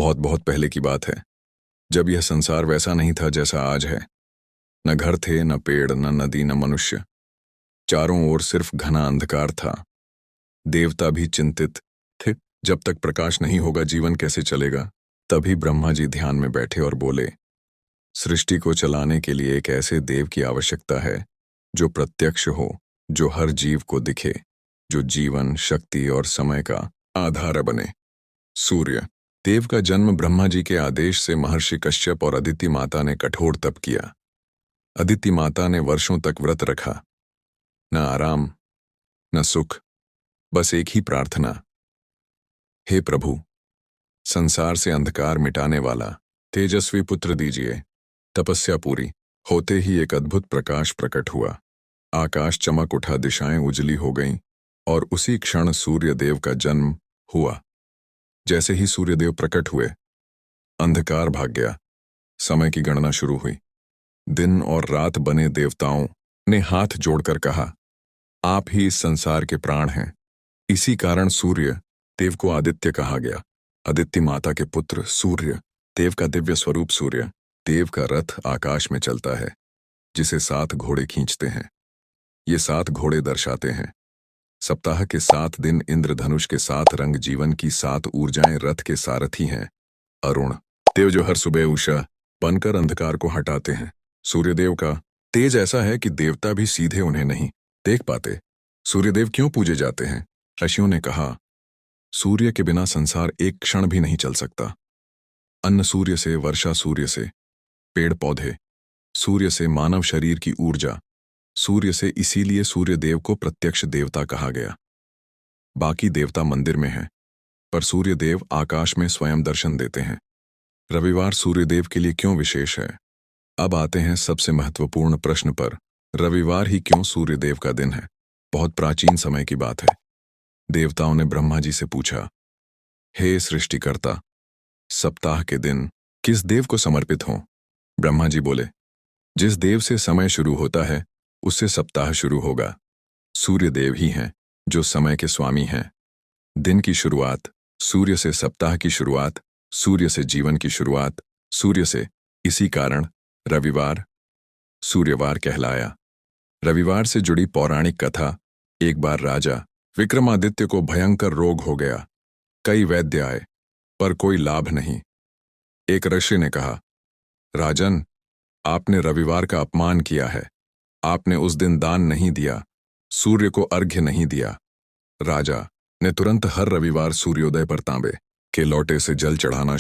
बहुत बहुत पहले की बात है, जब यह संसार वैसा नहीं था जैसा आज है। न घर थे, न पेड़, न नदी, न मनुष्य। चारों ओर सिर्फ घना अंधकार था। देवता भी चिंतित थे, जब तक प्रकाश नहीं होगा जीवन कैसे चलेगा। तभी ब्रह्मा जी ध्यान में बैठे और बोले, सृष्टि को चलाने के लिए एक ऐसे देव की आवश्यकता है जो प्रत्यक्ष हो, जो हर जीव को दिखे, जो जीवन, शक्ति और समय का आधार बने। सूर्य देव का जन्म ब्रह्मा जी के आदेश से महर्षि कश्यप और अदिति माता ने कठोर तप किया। अदिति माता ने वर्षों तक व्रत रखा, न आराम न सुख, बस एक ही प्रार्थना, हे प्रभु, संसार से अंधकार मिटाने वाला तेजस्वी पुत्र दीजिए। तपस्या पूरी होते ही एक अद्भुत प्रकाश प्रकट हुआ। आकाश चमक उठा, दिशाएं उजली हो गईं और उसी क्षण सूर्यदेव का जन्म हुआ। जैसे ही सूर्यदेव प्रकट हुए, अंधकार भाग गया। समय की गणना शुरू हुई। दिन और रात बने देवताओं ने हाथ जोड़कर कहा, आप ही इस संसार के प्राण हैं। इसी कारण सूर्य देव को आदित्य कहा गया। आदित्य माता के पुत्र सूर्य देव का दिव्य स्वरूप सूर्य देव का रथ आकाश में चलता है, जिसे 7 घोड़े खींचते हैं। ये 7 घोड़े दर्शाते हैं सप्ताह के 7 दिन, इंद्रधनुष के 7 रंग, जीवन की 7 ऊर्जाएं रथ के सारथी हैं। अरुण देव जो हर सुबह उषा बनकर अंधकार को हटाते हैं। सूर्यदेव का तेज ऐसा है कि देवता भी सीधे उन्हें नहीं देख पाते। सूर्यदेव क्यों पूजे जाते हैं? ऋषियों ने कहा, सूर्य के बिना संसार एक क्षण भी नहीं चल सकता। अन्न सूर्य से, वर्षा सूर्य से, पेड़ पौधे सूर्य से, मानव शरीर की ऊर्जा सूर्य से। इसीलिए सूर्यदेव को प्रत्यक्ष देवता कहा गया। बाकी देवता मंदिर में हैं, पर सूर्यदेव आकाश में स्वयं दर्शन देते हैं। रविवार सूर्यदेव के लिए क्यों विशेष है? अब आते हैं सबसे महत्वपूर्ण प्रश्न पर। रविवार ही क्यों सूर्यदेव का दिन है? बहुत प्राचीन समय की बात है। देवताओं ने ब्रह्मा जी से पूछा, हे सृष्टिकर्ता, सप्ताह के दिन किस देव को समर्पित हों? ब्रह्मा जी बोले, जिस देव से समय शुरू होता है उससे सप्ताह शुरू होगा। सूर्यदेव ही हैं जो समय के स्वामी हैं। दिन की शुरुआत सूर्य से, सप्ताह की शुरुआत सूर्य से, जीवन की शुरुआत सूर्य से। इसी कारण रविवार सूर्यवार कहलाया। रविवार से जुड़ी पौराणिक कथा। एक बार राजा विक्रमादित्य को भयंकर रोग हो गया। कई वैद्य आए, पर कोई लाभ नहीं। एक ऋषि ने कहा, राजन, आपने रविवार का अपमान किया है। आपने उस दिन दान नहीं दिया, सूर्य को अर्घ्य नहीं दिया। राजा ने तुरंत हर रविवार सूर्योदय पर तांबे के लोटे से जल चढ़ाना